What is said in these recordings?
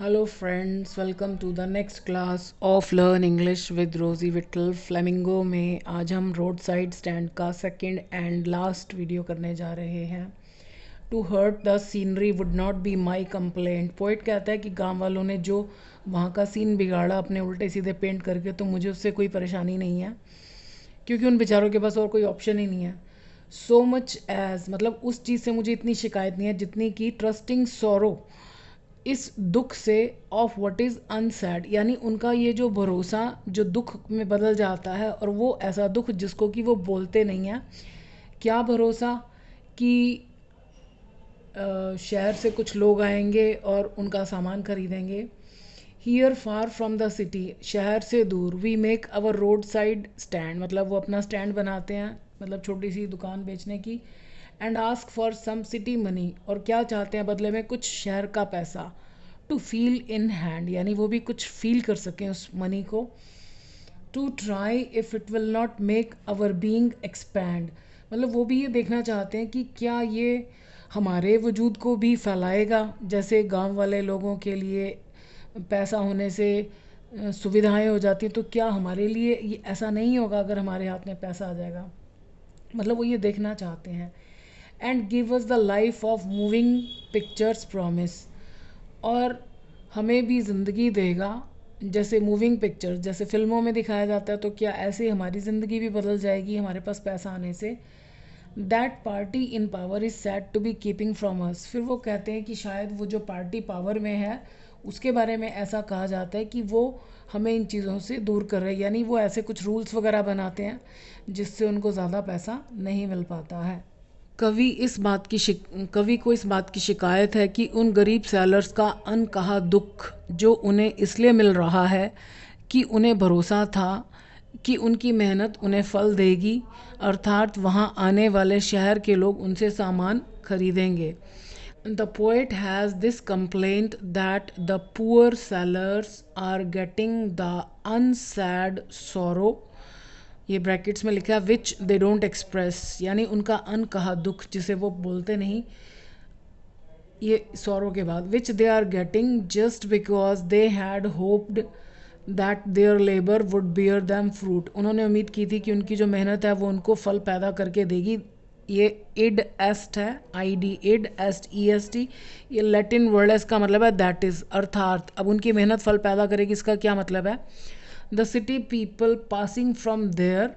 Hello friends, welcome to the next class of Learn English with Rosie Whittle Flamingo में आज हम road side stand का second and last video करने जा रहे हैं। To hurt the scenery would not be my complaint. Poet कहता है कि गांव वालों ने जो वहाँ का सीन बिगाड़ा अपने उल्टे सीधे पेंट करके, तो मुझे उससे कोई परेशानी नहीं है क्योंकि उन बेचारों के पास और कोई ऑप्शन ही नहीं है। सो मच एज मतलब उस चीज़ से मुझे इतनी शिकायत नहीं है जितनी कि ट्रस्टिंग सोरो, इस दुख से, ऑफ व्हाट इज़ अनसैड, यानी उनका ये जो भरोसा जो दुख में बदल जाता है, और वो ऐसा दुख जिसको कि वो बोलते नहीं हैं। क्या भरोसा कि शहर से कुछ लोग आएंगे और उनका सामान खरीदेंगे। Here far from the city, शहर से दूर, we make our road side stand, मतलब वो अपना स्टैंड बनाते हैं, मतलब छोटी सी दुकान बेचने की। And ask for some city money, और क्या चाहते हैं बदले में, कुछ शहर का पैसा। टू फील इन हैंड, यानी वो भी कुछ फील कर सकें उस मनी को। To try if it will not make our being expand, मतलब वो भी ये देखना चाहते हैं कि क्या ये हमारे वजूद को भी फैलाएगा। जैसे गांव वाले लोगों के लिए पैसा होने से सुविधाएं हो जाती हैं, तो क्या हमारे लिए ये ऐसा नहीं होगा अगर हमारे हाथ में पैसा आ जाएगा। मतलब वो ये देखना चाहते हैं। And give us the life of moving pictures promise, और हमें भी ज़िंदगी देगा जैसे मूविंग पिक्चर्स, जैसे फिल्मों में दिखाया जाता है, तो क्या ऐसे हमारी ज़िंदगी भी बदल जाएगी हमारे पास पैसा आने से। That party in power is said to be keeping from us, फिर वो कहते हैं कि शायद वो जो पार्टी पावर में है उसके बारे में ऐसा कहा जाता है कि वो हमें इन चीज़ों से दूर कर रहे हैं, यानी वो ऐसे कुछ रूल्स वगैरह बनाते हैं जिससे उनको ज़्यादा पैसा नहीं मिल पाता है। कवि को इस बात की शिकायत है कि उन गरीब सेलर्स का अनकहा दुख जो उन्हें इसलिए मिल रहा है कि उन्हें भरोसा था कि उनकी मेहनत उन्हें फल देगी, अर्थात वहाँ आने वाले शहर के लोग उनसे सामान खरीदेंगे। The poet has this complaint that the poor sellers are getting the unsaid sorrow, ये ब्रैकेट्स में लिखा है, विच दे डोंट एक्सप्रेस, यानी उनका अनकहा दुख जिसे वो बोलते नहीं, ये सौरों के बाद, which they are getting just because they had hoped that their labour would bear them fruit, उन्होंने उम्मीद की थी कि उनकी जो मेहनत है वो उनको फल पैदा करके देगी। ये इड एस्ट है, आई डी, इड एस्ट ई एस टी, ये लैटिन वर्ड है, इसका मतलब है दैट इज़, अर्थात। अब उनकी मेहनत फल पैदा करेगी, इसका क्या मतलब है। The city people passing from there,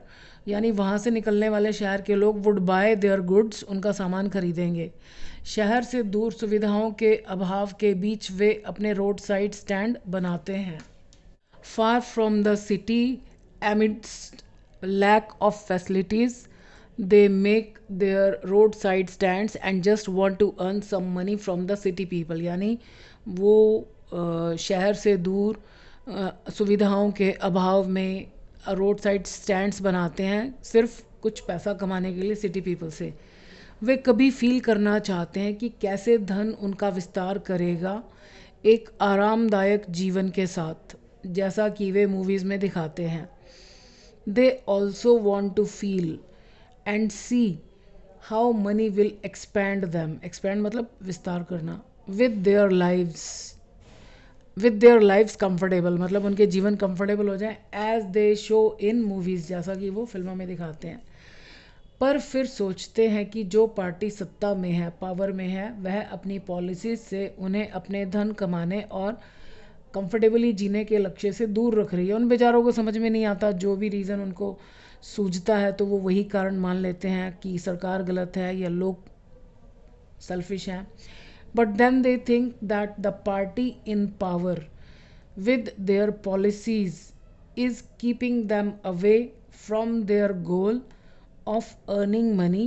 यानी वहाँ से निकलने वाले शहर के लोग, वुड बाय देयर गुड्स, उनका सामान खरीदेंगे। शहर से दूर सुविधाओं के अभाव के बीच वे अपने रोड साइड स्टैंड बनाते हैं। फार from the city, amidst lack of facilities, they make their roadside stands and just want to earn some money from the city people, यानी वो शहर से दूर सुविधाओं के अभाव में रोड साइड स्टैंड्स बनाते हैं सिर्फ कुछ पैसा कमाने के लिए सिटी पीपल से। वे कभी फील करना चाहते हैं कि कैसे धन उनका विस्तार करेगा एक आरामदायक जीवन के साथ, जैसा कि वे मूवीज़ में दिखाते हैं। They also want to feel and see how money will expand them, expand मतलब विस्तार करना, विद देयर लाइफ्स कंफर्टेबल, मतलब उनके जीवन कंफर्टेबल हो जाए, as they show in movies, जैसा कि वो फिल्मों में दिखाते हैं। पर फिर सोचते हैं कि जो पार्टी सत्ता में है, पावर में है, वह अपनी पॉलिसीज से उन्हें अपने धन कमाने और कंफर्टेबली जीने के लक्ष्य से दूर रख रही है। उन बेचारों को समझ में नहीं आता, जो भी रीज़न उनको सूझता है तो वो वही कारण मान लेते हैं कि सरकार गलत है या लोग सेल्फिश हैं। But then they think that the party in power with their policies is keeping them away from their goal of earning money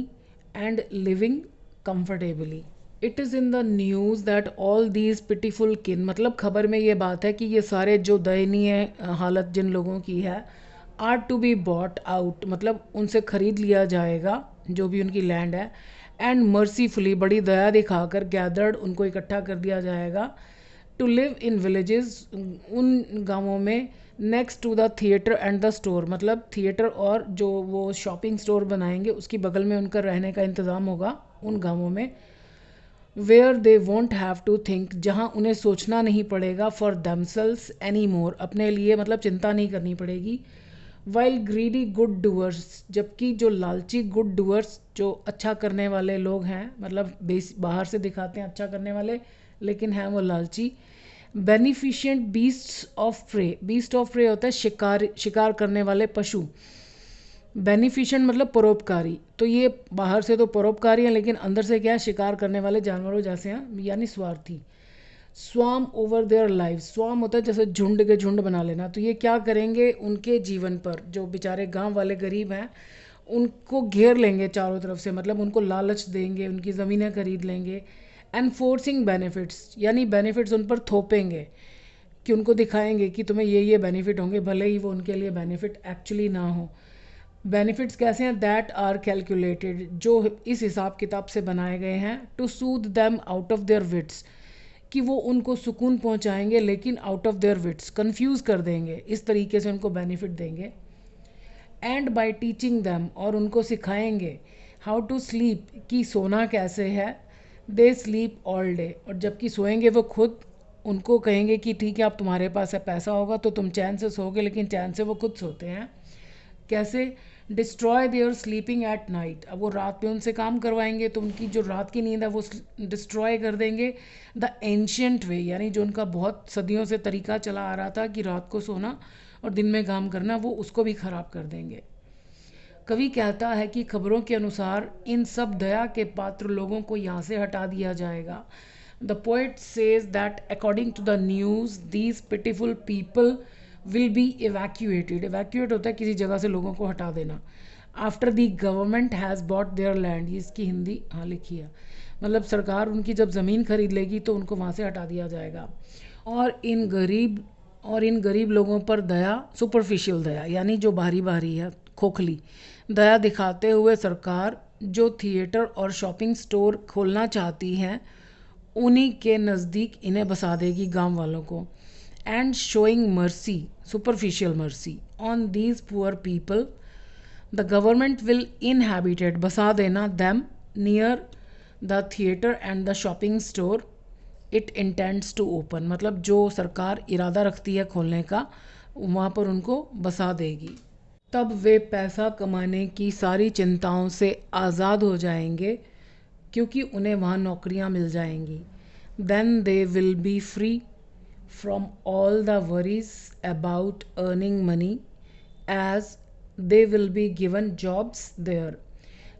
and living comfortably. It is in the news that all these pitiful kin, मतलब खबर में ये बात है कि ये सारे जो दयनीय हालत जिन लोगों की है, are to be bought out, मतलब उनसे खरीद लिया जाएगा जो भी उनकी लैंड है, एंड मर्सीफुली, बड़ी दया दिखाकर, गैदर्ड, उनको इकट्ठा कर दिया जाएगा, टू लिव इन विलेजेस, उन गांवों में, next to the theatre and the store, मतलब थिएटर और जो वो शॉपिंग स्टोर बनाएंगे उसकी बगल में उनका रहने का इंतज़ाम होगा उन गांवों में। Where they won't have to think, जहाँ उन्हें सोचना नहीं पड़ेगा, फॉर दमसेल्स एनी मोर, अपने लिए मतलब चिंता नहीं करनी पड़ेगी। वाइल ग्रीडी गुड डूअर्स, जबकि जो लालची गुड डूअर्स, जो अच्छा करने वाले लोग हैं, मतलब बाहर से दिखाते हैं अच्छा करने वाले लेकिन हैं वो लालची। Beneficent beasts of prey, beast of prey होता है शिकार करने वाले पशु। बेनिफिशिएंट मतलब परोपकारी, तो ये बाहर से तो परोपकारी हैं लेकिन अंदर से क्या है, शिकार करने वाले जानवरों जैसे हैं, यानी स्वार्थी। स्वाम ओवर देयर लाइफ, स्वाम होता है जैसे झुंड के झुंड बना लेना, तो ये क्या करेंगे उनके जीवन पर, जो बेचारे गांव वाले गरीब हैं उनको घेर लेंगे चारों तरफ से, मतलब उनको लालच देंगे, उनकी ज़मीनें खरीद लेंगे। एनफोर्सिंग बेनिफिट्स, यानी बेनिफिट्स उन पर थोपेंगे, कि उनको दिखाएंगे कि तुम्हें ये बेनिफिट होंगे, भले ही वो उनके लिए बेनिफिट एक्चुअली ना हो। बेनिफिट्स कैसे हैं, दैट आर कैलकुलेटेड, जो इस हिसाब किताब से बनाए गए हैं, to soothe them out of their wits, कि वो उनको सुकून पहुंचाएंगे लेकिन out of their wits, confuse कर देंगे, इस तरीके से उनको बेनिफिट देंगे। एंड बाय टीचिंग दैम, और उनको सिखाएंगे, हाउ टू स्लीप, कि सोना कैसे है। दे स्लीप ऑल डे, और जबकि सोएंगे वो खुद, उनको कहेंगे कि ठीक है अब तुम्हारे पास है पैसा होगा तो तुम चैन से सोओगे, लेकिन चैन से वो खुद सोते हैं। कैसे, destroy there sleeping at night, अब वो रात में उनसे काम करवाएंगे तो उनकी जो रात की नींद है वो डिस्ट्रॉय कर देंगे। द एंशियंट वे, यानी जो उनका बहुत सदियों से तरीका चला आ रहा था कि रात को सोना और दिन में काम करना, वो उसको भी ख़राब कर देंगे। कवि कहता है कि खबरों के अनुसार इन सब दया के पात्र लोगों को यहाँ से हटा दिया जाएगा। The poet says that according to the news these pitiful people will be evacuated, evacuate होता है किसी जगह से लोगों को हटा देना। After the government has bought their land, ये इसकी हिंदी हाँ लिखी है, मतलब सरकार उनकी जब ज़मीन खरीद लेगी तो उनको वहाँ से हटा दिया जाएगा। और इन गरीब लोगों पर दया, सुपरफिशियल दया, यानी जो बाहरी बाहरी है, खोखली दया दिखाते हुए सरकार जो थिएटर और शॉपिंग स्टोर खोलना चाहती हैं उन्हीं के नज़दीक इन्हें बसा देगी, गांव वालों को। And showing mercy, superficial mercy, on these poor people, the government will inhabited, बसा देना, them near the theatre and the shopping store it intends to open, मतलब जो सरकार इरादा रखती है खोलने का वहाँ पर उनको बसा देगी। तब वे पैसा कमाने की सारी चिंताओं से आज़ाद हो जाएंगे क्योंकि उन्हें वहाँ नौकरियाँ मिल जाएंगी। Then they will be free from all the worries about earning money as they will be given jobs there,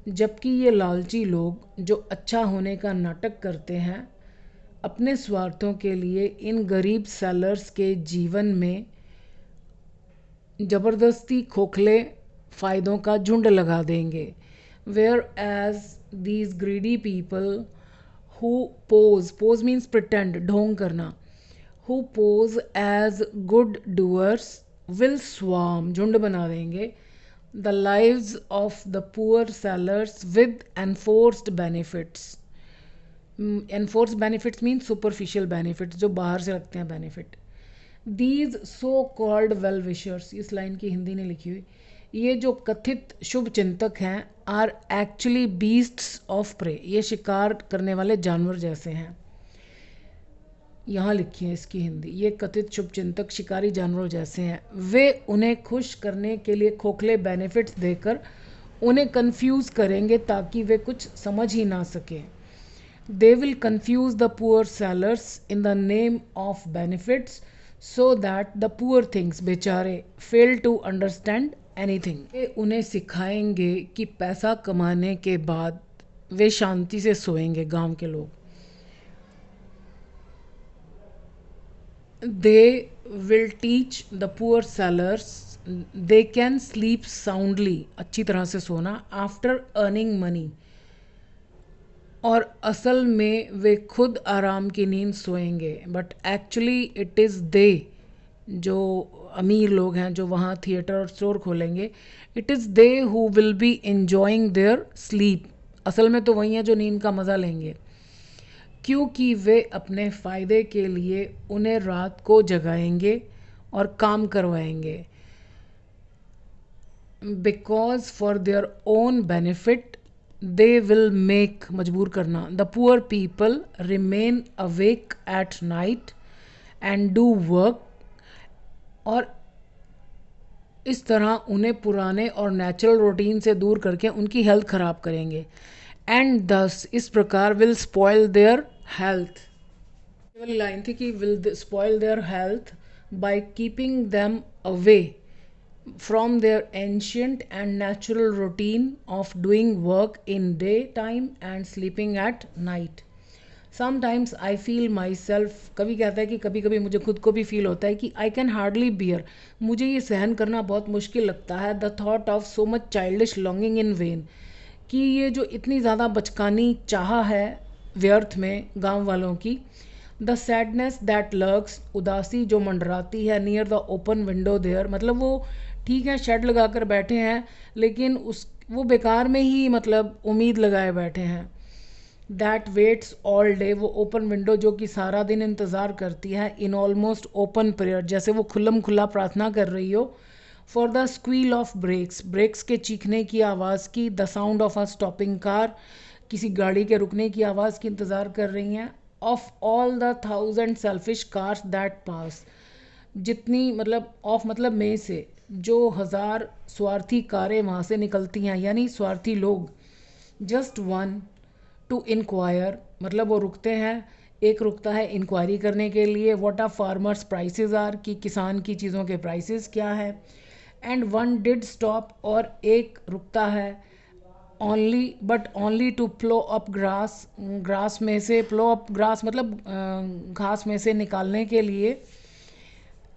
जबकि ये लालची लोग जो अच्छा होने का नाटक करते हैं अपने स्वार्थों के लिए इन गरीब सेलर्स के जीवन में ज़बरदस्ती खोखले फ़ायदों का झुंड लगा देंगे। Whereas these greedy people who pose means pretend, ढोंग करना, who pose as good doers will swarm, झुंड बना देंगे, the lives of the poor sellers with enforced benefits. Enforce benefits mean superficial benefits, जो बाहर से रखते हैं benefit. These so called well wishers, इस लाइन की हिंदी नहीं लिखी हुई, ये जो कथित शुभ चिंतक हैं, are actually beasts of prey, ये शिकार करने वाले जानवर जैसे हैं, यहाँ लिखी है इसकी हिंदी, ये कथित शुभ चिंतक शिकारी जानवरों जैसे हैं। वे उन्हें खुश करने के लिए खोखले बेनिफिट्स देकर उन्हें कंफ्यूज करेंगे ताकि वे कुछ समझ ही ना सकें। They will confuse the poor sellers in the name of benefits so that the poor things बेचारे fail to understand anything। वे उन्हें सिखाएंगे कि पैसा कमाने के बाद वे शांति से सोएंगे, गांव के लोग। They will teach the poor sellers they can sleep soundly, अच्छी तरह से सोना, after earning money, और असल में वे खुद आराम की नींद सोएंगे, but actually it is they, जो अमीर लोग हैं जो वहाँ थिएटर और स्टोर खोलेंगे, it is they who will be enjoying there sleep, असल में तो वही हैं जो नींद का मज़ा लेंगे, क्योंकि वे अपने फ़ायदे के लिए उन्हें रात को जगाएंगे और काम करवाएंगे। Because for their own benefit they will make, मजबूर करना, the poor people remain awake at night and do work, और इस तरह उन्हें पुराने और नेचुरल रूटीन से दूर करके उनकी हेल्थ ख़राब करेंगे। एंड दस, इस प्रकार, विल स्पॉयल देयर हेल्थ, वाली लाइन थी कि will spoil their health by keeping them away from their ancient and natural routine of doing work in daytime and sleeping at night. Sometimes I feel myself, कभी कहता है कि कभी कभी मुझे खुद को भी फील होता है कि I can hardly bear, मुझे ये सहन करना बहुत मुश्किल लगता है, the thought of so much childish longing in vain, कि ये जो इतनी ज़्यादा बचकानी चाह है व्यर्थ में गांव वालों की, द सैडनेस दैट लर्क्स, उदासी जो मंडराती है, near the open window there, मतलब वो ठीक है शेड लगा कर बैठे हैं लेकिन उस वो बेकार में ही मतलब उम्मीद लगाए बैठे हैं। दैट वेट्स ऑल डे, वो ओपन विंडो जो कि सारा दिन इंतज़ार करती है, इन ऑलमोस्ट ओपन प्रेयर, जैसे वो खुल्लम खुल्ला प्रार्थना कर रही हो, for the squeal of brakes, brakes के चीखने की आवाज़ की, the sound of a stopping car, किसी गाड़ी के रुकने की आवाज़ की इंतज़ार कर रही हैं, of all the thousand selfish cars that pass, जितनी मतलब ऑफ मतलब में से, जो हज़ार स्वार्थी कारें वहाँ से निकलती हैं, यानी स्वार्थी लोग, जस्ट वन टू इंक्वायर, मतलब वो रुकते हैं, एक रुकता है इंक्वायरी करने के लिए, what are farmers prices are, कि किसान की चीज़ों के प्राइसेस क्या है, एंड वन डिड स्टॉप, और एक रुकता है, only but only to plough up grass, grass में से, प्लो अप ग्रास मतलब घास में से निकालने के लिए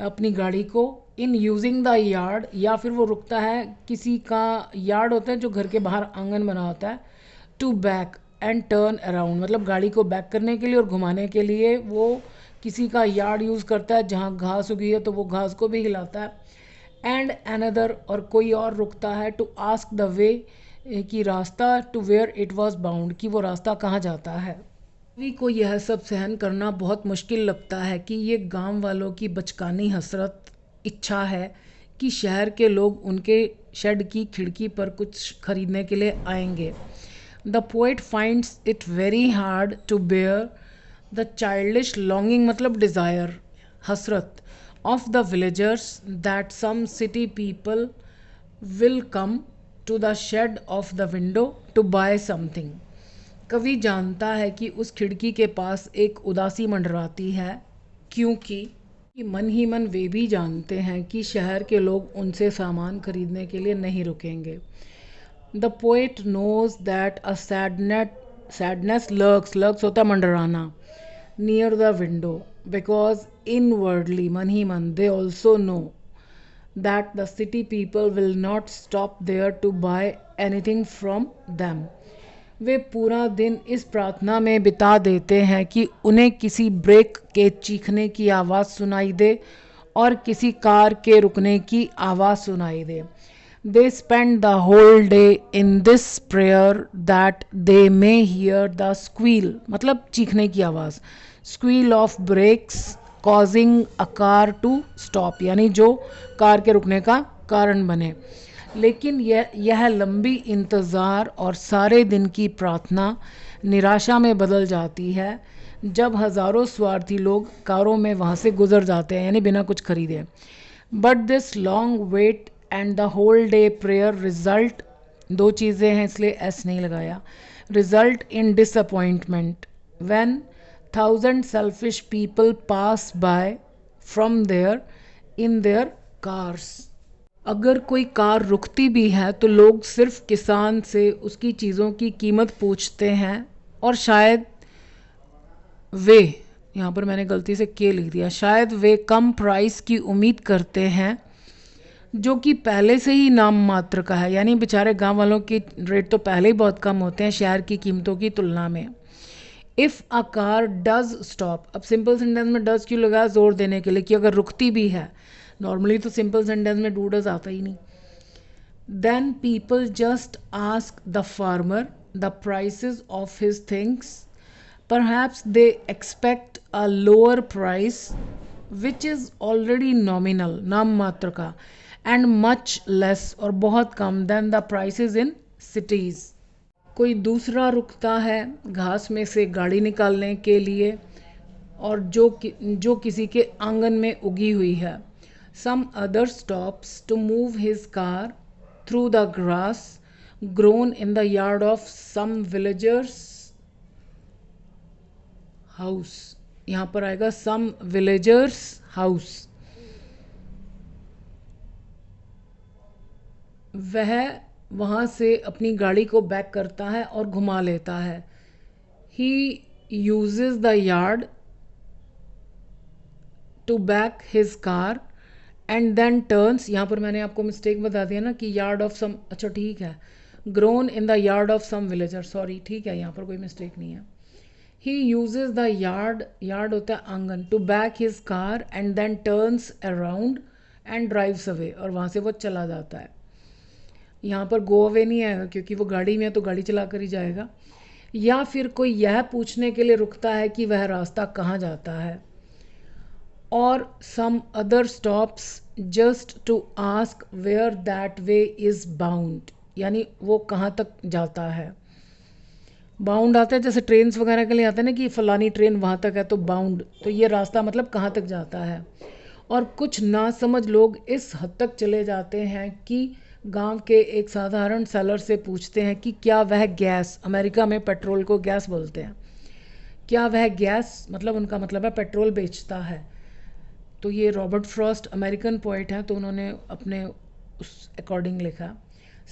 अपनी गाड़ी को, इन यूजिंग द यार्ड, या फिर वो रुकता है, किसी का यार्ड होता है जो घर के बाहर आंगन बना होता है, to back and turn around, मतलब गाड़ी को बैक करने के लिए और घुमाने के लिए वो किसी का यार्ड यूज़ करता है, जहाँ घास उगी है तो वो घास को भी हिलाता है, एंड अनदर, और कोई और रुकता है, टू आस्क द वे, कि रास्ता, to where it was bound, कि वो रास्ता कहाँ जाता है। सभी को यह सब सहन करना बहुत मुश्किल लगता है कि ये गांव वालों की बचकानी हसरत इच्छा है कि शहर के लोग उनके शेड की खिड़की पर कुछ खरीदने के लिए आएंगे। The poet finds it very hard to bear the childish longing, मतलब डिज़ायर, हसरत, of the villagers, that some city people will come to the shade of the window to buy something. कवि जानता है कि उस खिड़की के पास एक उदासी मंडराती है, क्योंकि मन ही मन वे भी जानते हैं कि शहर के लोग उनसे सामान खरीदने के लिए नहीं रुकेंगे। The poet knows that a sadness lurks होता है मंडराना, near the window, because inwardly, मन ही मन, they also know that the city people will not stop there to buy anything from them. वे पूरा दिन इस प्रार्थना में बिता देते हैं कि उन्हें किसी ब्रेक के चीखने की आवाज़ सुनाई दे और किसी कार के रुकने की आवाज़ सुनाई दे। They spend the whole day in this prayer that they may hear the squeal, मतलब चीखने की आवाज़, squeal of brakes causing a car to stop, यानी जो कार के रुकने का कारण बने। लेकिन यह लंबी इंतज़ार और सारे दिन की प्रार्थना निराशा में बदल जाती है जब हज़ारों स्वार्थी लोग कारों में वहाँ से गुजर जाते हैं, यानी बिना कुछ खरीदे। But this long wait and the whole day prayer result, दो चीज़ें हैं इसलिए एस नहीं लगाया, result in disappointment when thousand selfish people pass by from there in their cars. अगर कोई कार रुकती भी है तो लोग सिर्फ किसान से उसकी चीज़ों की कीमत पूछते हैं, और शायद वे, यहाँ पर मैंने गलती से के लिख दिया, शायद वे कम प्राइस की उम्मीद करते हैं जो कि पहले से ही नाम मात्र का है, यानी बेचारे गांव वालों के रेट तो पहले ही बहुत कम होते हैं शहर की कीमतों की तुलना में। If a car does stop, अब सिंपल सेंटेंस में डज क्यों लगाया, जोर देने के लिए कि अगर रुकती भी है, नॉर्मली तो सिंपल सेंटेंस में डू डज आता ही नहीं। Then people just ask the farmer the prices of his things, perhaps they expect a lower price which is already nominal, नाम मात्र का, एंड मच लेस, और बहुत कम, then the prices in cities. कोई दूसरा रुकता है घास में से गाड़ी निकालने के लिए, और जो किसी के आंगन में उगी हुई है। Some other stops to move his car through the grass grown in the yard of some villagers house. यहाँ पर आएगा सम विलेजर्स हाउस। वह वहाँ से अपनी गाड़ी को बैक करता है और घुमा लेता है। He uses the yard to back his car and then turns. यहाँ पर मैंने आपको मिस्टेक बता दिया ना कि यार्ड ऑफ सम, अच्छा ठीक है, grown in the yard of some villager, sorry, ठीक है, यहाँ पर कोई मिस्टेक नहीं है। He uses the yard, yard होता है आंगन, to back his car and then turns around and drives away, और वहाँ से वो चला जाता है। यहाँ पर गो अवे नहीं आएगा क्योंकि वो गाड़ी में है तो गाड़ी चला कर ही जाएगा। या फिर कोई यह पूछने के लिए रुकता है कि वह रास्ता कहाँ जाता है। और some other stops just to ask where that way is bound, यानी वो कहाँ तक जाता है। बाउंड आता है जैसे ट्रेन्स वगैरह के लिए आता है ना कि फ़लानी ट्रेन वहाँ तक है, तो बाउंड, तो ये रास्ता मतलब कहाँ तक जाता है। और कुछ नासमझ लोग इस हद तक चले जाते हैं कि गांव के एक साधारण सेलर से पूछते हैं कि क्या वह गैस, अमेरिका में पेट्रोल को गैस बोलते हैं, क्या वह गैस, मतलब उनका मतलब है पेट्रोल बेचता है। तो ये रॉबर्ट फ्रॉस्ट अमेरिकन पोइट हैं, तो उन्होंने अपने उस अकॉर्डिंग लिखा।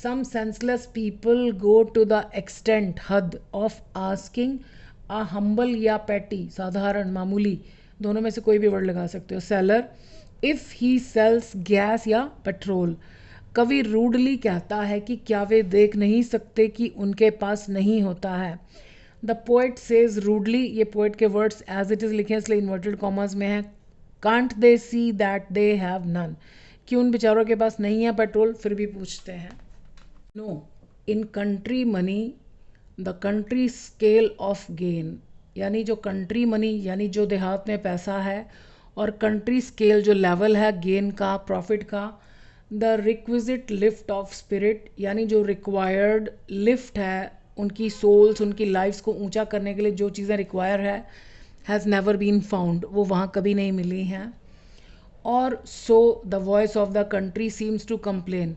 Some senseless people go to the extent, हद ऑफ आस्किंग आ हम्बल या पैटी, साधारण, मामूली, दोनों में से कोई भी वर्ड लगा सकते हो, seller if he sells gas या पेट्रोल। कवि रूडली कहता है कि क्या वे देख नहीं सकते कि उनके पास नहीं होता है। द पोइट सेज रूडली, ये पोइट के वर्ड्स एज इट इज़ लिखे इसलिए इन्वर्टेड कॉमर्स में है। Can't they see that they have none, कि उन बेचारों के पास नहीं है पेट्रोल फिर भी पूछते हैं। No, in country money the country scale of gain, यानी जो कंट्री मनी यानी जो देहात में पैसा है, और कंट्री स्केल जो लेवल है गेन का, प्रॉफिट का, the requisite lift off spirit, यानी जो रिक्वायर्ड लिफ्ट है उनकी सोल्स, उनकी लाइफ्स को ऊंचा करने के लिए जो चीज़ें रिक्वायर है, हैज़ नेवर बीन फाउंड, वो वहाँ कभी नहीं मिली हैं। और so the voice of the country seems to complain,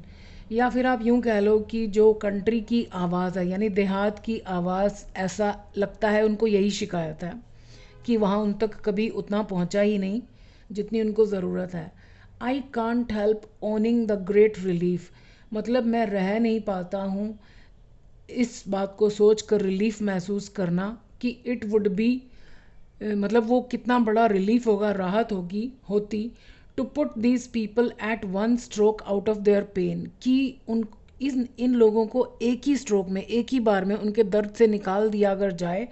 या फिर आप यूँ कह लो कि जो कंट्री की आवाज़ है यानी देहात की आवाज़, ऐसा लगता है उनको यही शिकायत है कि वहाँ उन तक कभी उतना पहुँचा ही नहीं जितनी उनको ज़रूरत है। I can't help owning the great relief, मतलब मैं रह नहीं पाता हूँ इस बात को सोच कर रिलीफ महसूस करना कि इट वुड बी, मतलब वो कितना बड़ा रिलीफ होगा, राहत होती to put these people at one stroke out of their pain, कि इन लोगों को एक ही स्ट्रोक में, एक ही बार में उनके दर्द से निकाल दिया अगर जाए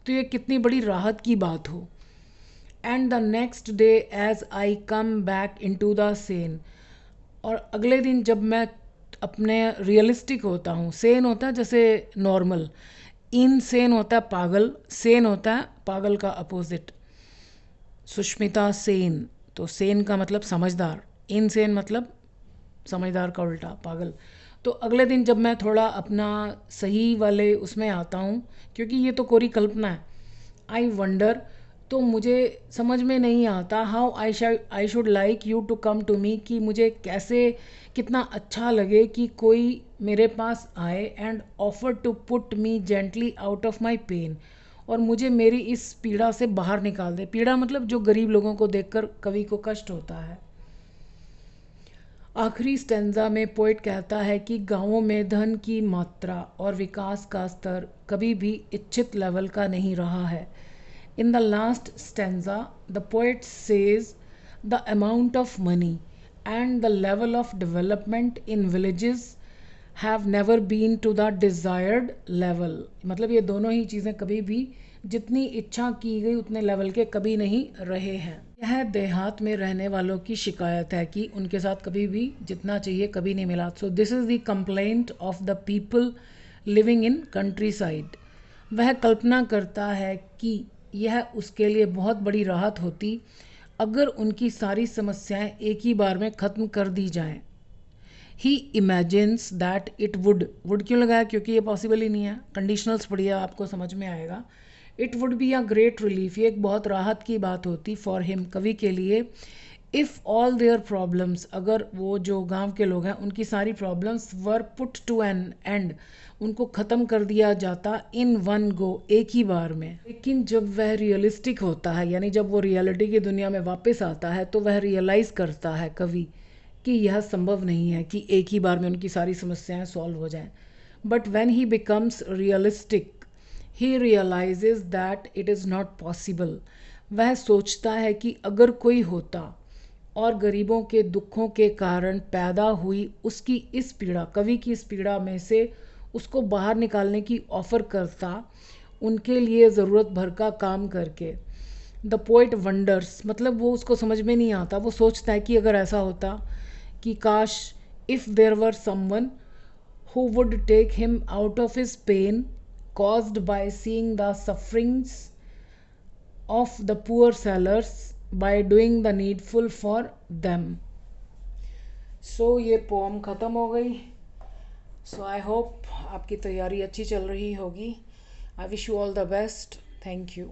तो ये कितनी बड़ी राहत की बात हो। And the next day as I come back into the scene, और अगले दिन जब मैं अपने रियलिस्टिक होता हूँ, सेन होता है जैसे नॉर्मल, इनसेन होता है पागल, सेन होता है पागल का अपोजिट, सुष्मिता सेन, तो सेन का मतलब समझदार, इनसेन मतलब समझदार का उल्टा, पागल। तो अगले दिन जब मैं थोड़ा अपना सही वाले उसमें आता हूँ, क्योंकि ये तो कोरी कल्पना है, आई वंडर, तो मुझे समझ में नहीं आता how I should like you to come to me, कि मुझे कैसे, कितना अच्छा लगे कि कोई मेरे पास आए and offer to put me gently out of my pain, और मुझे मेरी इस पीड़ा से बाहर निकाल दे। पीड़ा मतलब जो गरीब लोगों को देखकर कवि को कष्ट होता है। आखिरी स्टेंजा में पोइट कहता है कि गांवों में धन की मात्रा और विकास का स्तर कभी भी इच्छित लेवल का नहीं रहा है। In the last stanza, the poet says the amount of money and the level of development in villages have never been to the desired level. मतलब ये दोनों ही चीज़ें कभी भी जितनी इच्छा की गई उतने लेवल के कभी नहीं रहे हैं। यह देहात में रहने वालों की शिकायत है कि उनके साथ कभी भी जितना चाहिए कभी नहीं मिला। So this is the complaint of the people living in country side. वह कल्पना करता है कि यह उसके लिए बहुत बड़ी राहत होती अगर उनकी सारी समस्याएं एक ही बार में ख़त्म कर दी जाएं। ही इमेजिन्स दैट इट वुड क्यों लगाया, क्योंकि ये पॉसिबल ही नहीं है। कंडीशनल्स पढ़िए, आपको समझ में आएगा। It would be a great relief, ये एक बहुत राहत की बात होती फॉर हिम, कवि के लिए। इफ़ ऑल देयर प्रॉब्लम्स, अगर वो जो गांव के लोग हैं उनकी सारी problems were put to an end, उनको ख़त्म कर दिया जाता इन वन गो, एक ही बार में। लेकिन जब वह रियलिस्टिक होता है, यानी जब वो रियलिटी की दुनिया में वापस आता है, तो वह रियलाइज़ करता है कवि कि यह संभव नहीं है कि एक ही बार में उनकी सारी समस्याएं सॉल्व हो जाएं। But when he becomes realistic he realises that it is not possible. वह सोचता है कि अगर कोई होता और गरीबों के दुखों के कारण पैदा हुई उसकी इस पीड़ा, कवि की इस पीड़ा में से उसको बाहर निकालने की ऑफ़र करता, उनके लिए ज़रूरत भर का काम करके। द पोइट वंडर्स, मतलब वो उसको समझ में नहीं आता, वो सोचता है कि अगर ऐसा होता कि काश, if there were someone who would take him out of his pain caused by seeing the sufferings of the poor sailors by doing the needful for them. So ये पोम ख़त्म हो गई। सो आई होप आपकी तैयारी अच्छी चल रही होगी। I wish you all the best. Thank you.